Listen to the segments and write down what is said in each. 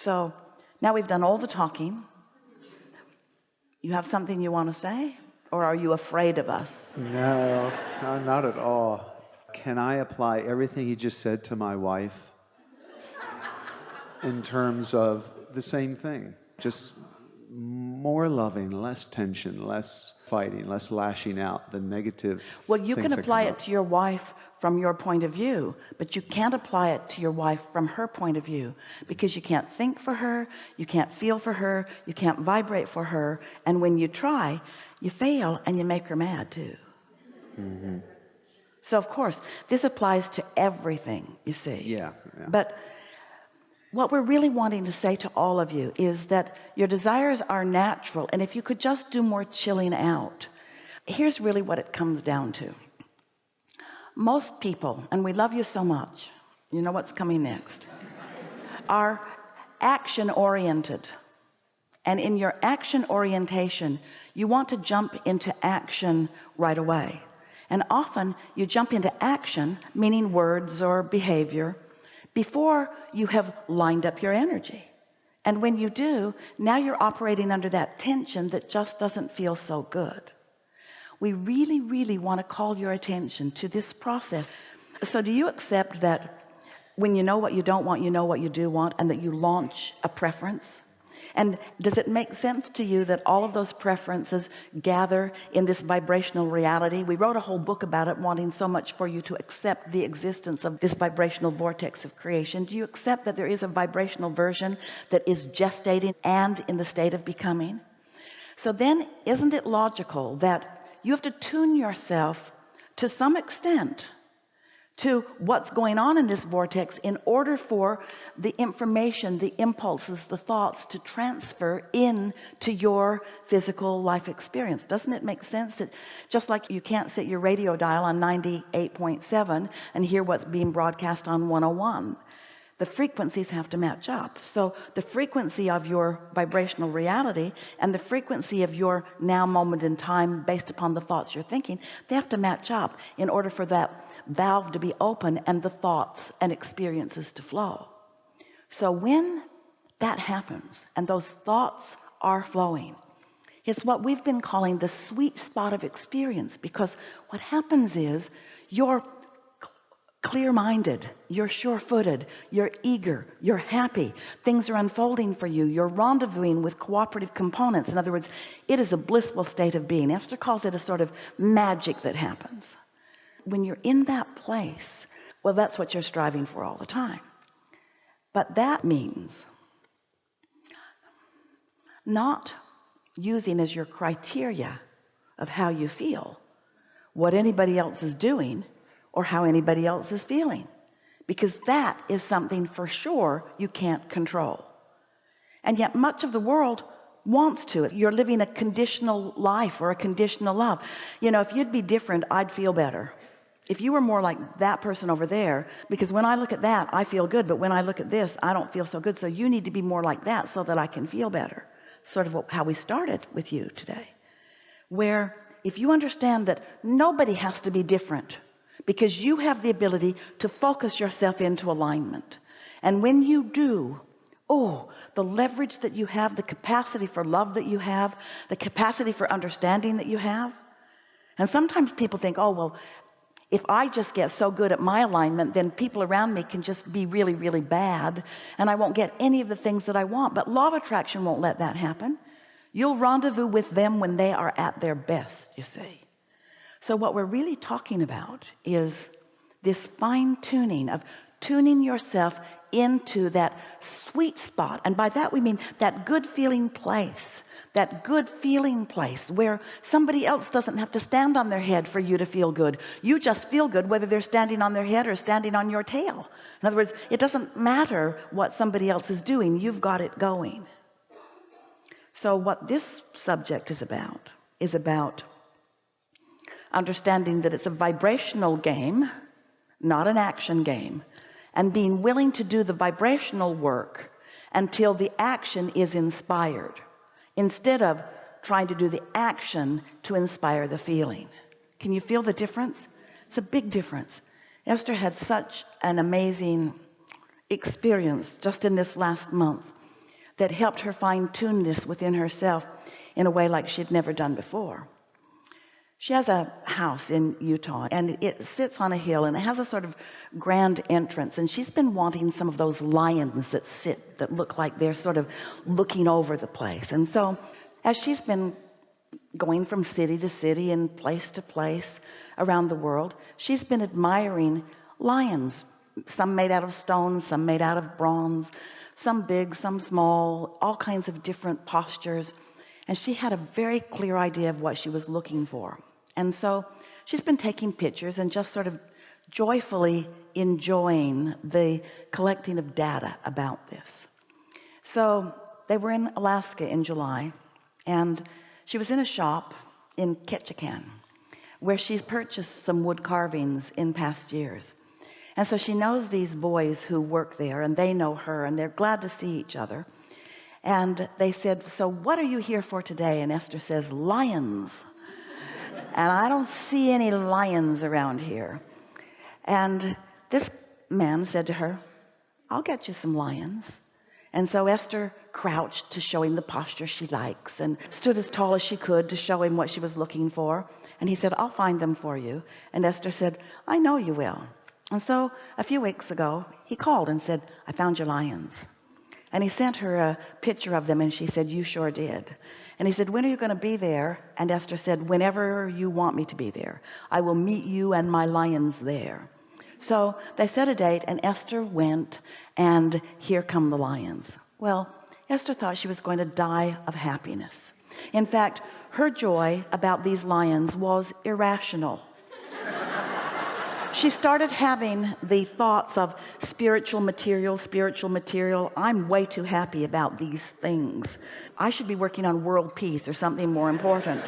So now we've done all the talking. You have something you want to say, or are you afraid of us? No, not at all. Can I apply everything he just said to my wife in terms of the same thing? Just more loving, less tension, less fighting, less lashing out, the negative. Well, you can apply it to your wife from your point of view, but you can't apply it to your wife from her point of view, because you can't think for her, you can't feel for her, you can't vibrate for her, and when you try, you fail and you make her mad too. So of course this applies to everything, you see. Yeah. But what we're really wanting to say to all of you is that your desires are natural, and if you could just do more chilling out. Here's really what it comes down to. Most people, and we love you so much, you know what's coming next, are action oriented, and in your action orientation you want to jump into action right away, and often you jump into action, meaning words or behavior, before you have lined up your energy. And when you do, now you're operating under that tension that just doesn't feel so good. We really want to call your attention to this process. So do you accept that when you know what you don't want, you know what you do want, and that you launch a preference? And does it make sense to you that all of those preferences gather in this vibrational reality? We wrote a whole book about it, wanting so much for you to accept the existence of this vibrational vortex of creation. Do you accept that there is a vibrational version that is gestating and in the state of becoming? So then, isn't it logical that you have to tune yourself to some extent to what's going on in this vortex in order for the information, the impulses, the thoughts to transfer into your physical life experience? Doesn't it make sense that just like you can't set your radio dial on 98.7 and hear what's being broadcast on 101, the frequencies have to match up. So the frequency of your vibrational reality and the frequency of your now moment in time, based upon the thoughts you're thinking, they have to match up in order for that valve to be open and the thoughts and experiences to flow. So when that happens and those thoughts are flowing, it's what we've been calling the sweet spot of experience, because what happens is you're clear-minded, you're sure-footed, you're eager, you're happy, things are unfolding for you, you're rendezvousing with cooperative components. In other words, it is a blissful state of being. Esther calls it a sort of magic that happens when you're in that place. Well, that's what you're striving for all the time, but that means not using as your criteria of how you feel what anybody else is doing or how anybody else is feeling, because that is something for sure you can't control. And yet much of the world wants to. You're living a conditional life or a conditional love. You know, if you'd be different, I'd feel better. If you were more like that person over there, because when I look at that I feel good, but when I look at this I don't feel so good, so you need to be more like that so that I can feel better. Sort of how we started with you today, where if you understand that nobody has to be different, because you have the ability to focus yourself into alignment, and when you do, oh, the leverage that you have, the capacity for love that you have, the capacity for understanding that you have. And sometimes people think, oh well, if I just get so good at my alignment, then people around me can just be really bad and I won't get any of the things that I want. But law of attraction won't let that happen. You'll rendezvous with them when they are at their best, you see. So what we're really talking about is this fine-tuning of tuning yourself into that sweet spot, and by that we mean that good feeling place, that good feeling place where somebody else doesn't have to stand on their head for you to feel good. You just feel good whether they're standing on their head or standing on your tail. In other words, it doesn't matter what somebody else is doing, you've got it going. So what this subject is about understanding that it's a vibrational game, not an action game, and being willing to do the vibrational work until the action is inspired, instead of trying to do the action to inspire the feeling. Can you feel the difference? It's a big difference. Esther had such an amazing experience just in this last month that helped her fine-tune this within herself in a way like she'd never done before. She has a house in Utah, and it sits on a hill, and it has a sort of grand entrance, and she's been wanting some of those lions that look like they're sort of looking over the place. And so as she's been going from city to city and place to place around the world, she's been admiring lions, some made out of stone, some made out of bronze, some big, some small, all kinds of different postures. And she had a very clear idea of what she was looking for. And so she's been taking pictures and just sort of joyfully enjoying the collecting of data about this. So they were in Alaska in July, and she was in a shop in Ketchikan where she's purchased some wood carvings in past years. And so she knows these boys who work there, and they know her, and they're glad to see each other. And they said, so what are you here for today? And Esther says, lions. And I don't see any lions around here. And this man said to her, I'll get you some lions. And so Esther crouched to show him the posture she likes, and stood as tall as she could to show him what she was looking for. And he said, I'll find them for you. And Esther said, I know you will. And so a few weeks ago he called and said, I found your lions. And he sent her a picture of them, and she said, you sure did. And he said, when are you going to be there? And Esther said, whenever you want me to be there. I will meet you and my lions there. So they set a date, and Esther went, and here come the lions. Well, Esther thought she was going to die of happiness. In fact, her joy about these lions was irrational. She started having the thoughts of spiritual material. I'm way too happy about these things. I should be working on world peace or something more important.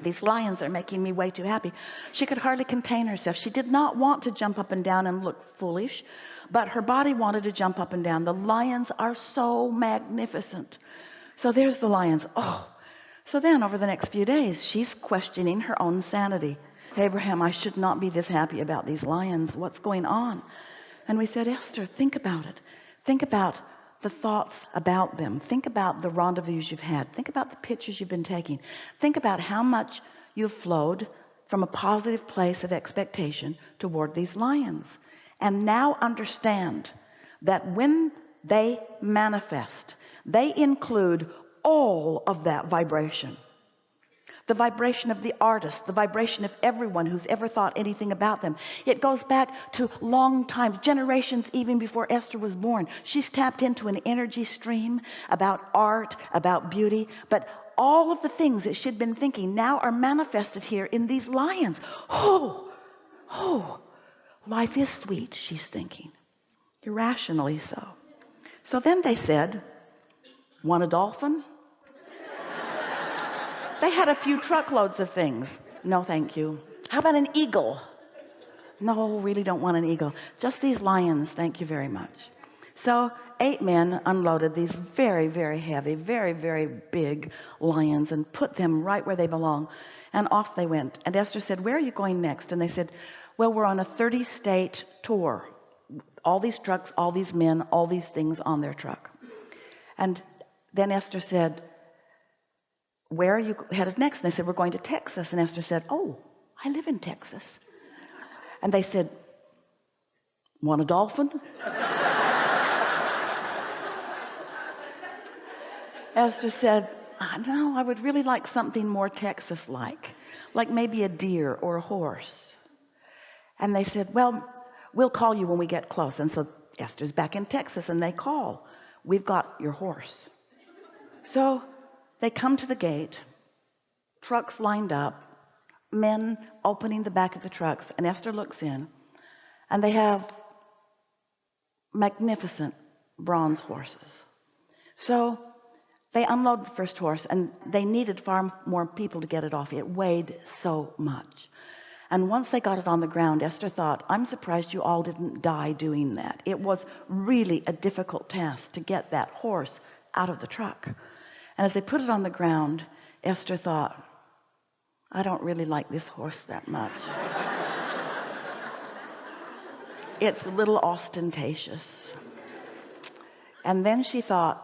These lions are making me way too happy. She could hardly contain herself. She did not want to jump up and down and look foolish, but her body wanted to jump up and down. The lions are so magnificent. So there's the lions. Oh, so then over the next few days, she's questioning her own sanity. Abraham, I should not be this happy about these lions. What's going on? And we said, Esther, think about it. Think about the thoughts about them. Think about the rendezvous you've had. Think about the pictures you've been taking. Think about how much you've flowed from a positive place of expectation toward these lions. And now understand that when they manifest, they include all of that vibration. The vibration of the artist, the vibration of everyone who's ever thought anything about them. It goes back to long times, generations even before Esther was born. She's tapped into an energy stream about art, about beauty, but all of the things that she'd been thinking now are manifested here in these lions. Oh, life is sweet, she's thinking, irrationally so. So then they said, want a dolphin? They had a few truckloads of things. No, thank you. How about an eagle? No, really don't want an eagle. Just these lions, thank you very much. So 8 men unloaded these very, very heavy, very, very big lions and put them right where they belong. And off they went. And Esther said, where are you going next? And they said, well, we're on a 30-state tour. All these trucks, all these men, all these things on their truck. And then Esther said, where are you headed next? And they said, we're going to Texas. And Esther said, oh, I live in Texas. And they said, want a dolphin? Esther said, no, I would really like something more Texas-like maybe a deer or a horse. And they said, well, we'll call you when we get close. And so Esther's back in Texas, and they call, we've got your horse. So they come to the gate, trucks lined up, men opening the back of the trucks, and Esther looks in, and they have magnificent bronze horses. So they unload the first horse, and they needed far more people to get it off. It weighed so much. And once they got it on the ground, Esther thought, I'm surprised you all didn't die doing that. It was really a difficult task to get that horse out of the truck. And as they put it on the ground, Esther thought, I don't really like this horse that much. It's a little ostentatious. And then she thought,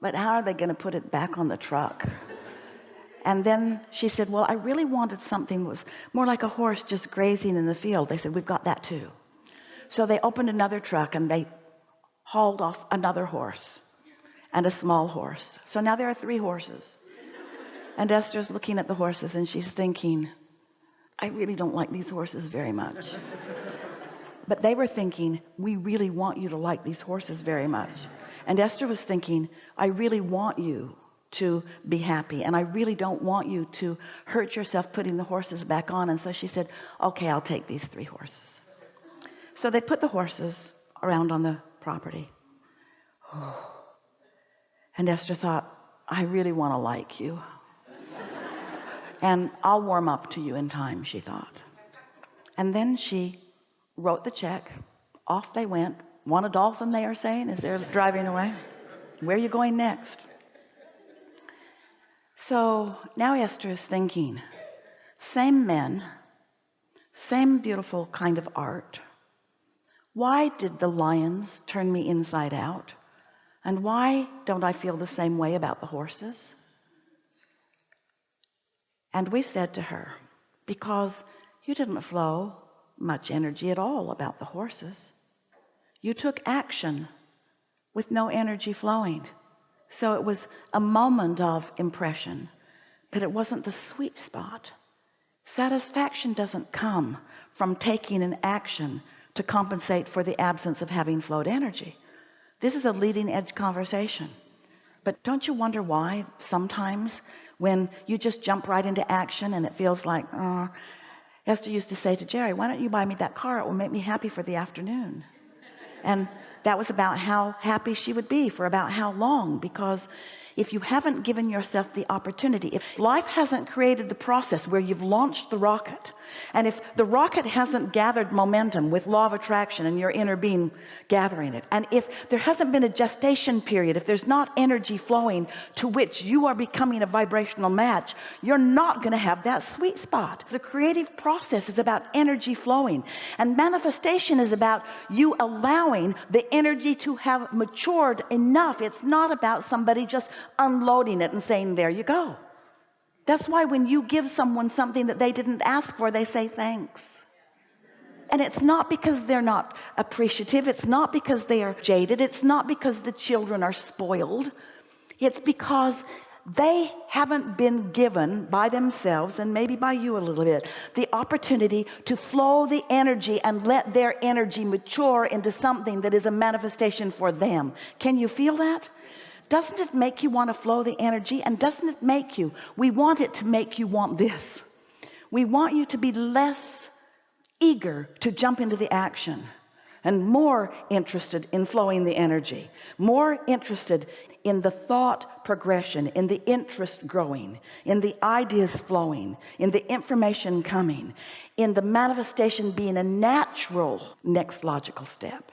but how are they going to put it back on the truck? And then she said, well, I really wanted something that was more like a horse just grazing in the field. They said, we've got that too. So they opened another truck and they hauled off another horse and a small horse. So now there are 3 horses. And Esther's looking at the horses and she's thinking, I really don't like these horses very much. But they were thinking, we really want you to like these horses very much. And Esther was thinking, I really want you to be happy, and I really don't want you to hurt yourself putting the horses back on. And so she said, okay, I'll take these 3 horses. So they put the horses around on the property. And Esther thought, I really want to like you, and I'll warm up to you in time, she thought. And then she wrote the check. Off they went. Want a dolphin, they are saying, as they're driving away. Where are you going next? So now Esther is thinking, same men, same beautiful kind of art. Why did the lions turn me inside out? And why don't I feel the same way about the horses? And we said to her, because you didn't flow much energy at all about the horses. You took action with no energy flowing. So it was a moment of impression, but it wasn't the sweet spot. Satisfaction doesn't come from taking an action to compensate for the absence of having flowed energy. This is a leading edge conversation. But don't you wonder why sometimes when you just jump right into action and it feels like, Esther used to say to Jerry, why don't you buy me that car? It will make me happy for the afternoon. And that was about how happy she would be for about how long, because if you haven't given yourself the opportunity, if life hasn't created the process where you've launched the rocket, and if the rocket hasn't gathered momentum with law of attraction and your inner being gathering it, and if there hasn't been a gestation period, if there's not energy flowing to which you are becoming a vibrational match, you're not going to have that sweet spot. The creative process is about energy flowing, and manifestation is about you allowing the energy to have matured enough. It's not about somebody just unloading it and saying, there you go. That's why when you give someone something that they didn't ask for, they say thanks. And it's not because they're not appreciative. It's not because they are jaded. It's not because the children are spoiled. It's because they haven't been given by themselves, and maybe by you a little bit, the opportunity to flow the energy and let their energy mature into something that is a manifestation for them. Can you feel that? Doesn't it make you want to flow the energy? And doesn't it make you, we want it to make you want this. We want you to be less eager to jump into the action and more interested in flowing the energy, more interested in the thought progression, in the interest growing, in the ideas flowing, in the information coming, in the manifestation being a natural next logical step.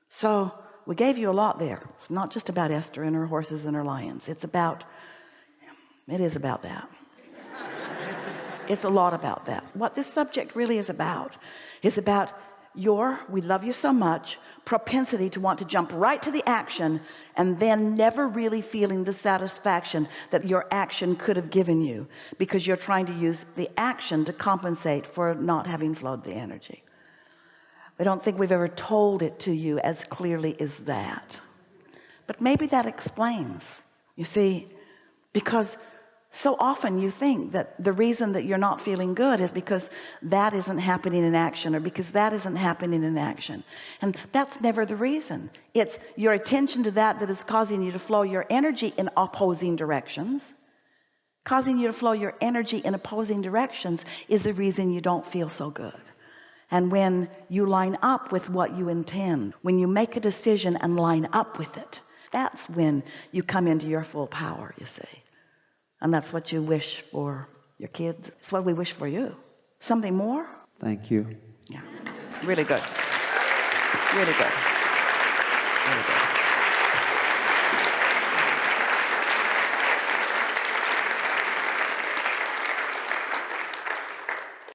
So we gave you a lot there. It's not just about Esther and her horses and her lions. It is about that. It's a lot about that. What this subject really is about your, we love you so much, propensity to want to jump right to the action and then never really feeling the satisfaction that your action could have given you, because you're trying to use the action to compensate for not having flowed the energy. I don't think we've ever told it to you as clearly as that. But maybe that explains, you see, because so often you think that the reason that you're not feeling good is because that isn't happening in action, or because that isn't happening in action. And that's never the reason. It's your attention to that is causing you to flow your energy in opposing directions. Causing you to flow your energy in opposing directions is the reason you don't feel so good. And when you line up with what you intend, when you make a decision and line up with it, that's when you come into your full power, you see. And that's what you wish for your kids. It's what we wish for you. Something more? Thank you. Yeah. Really good. Really good. Really good.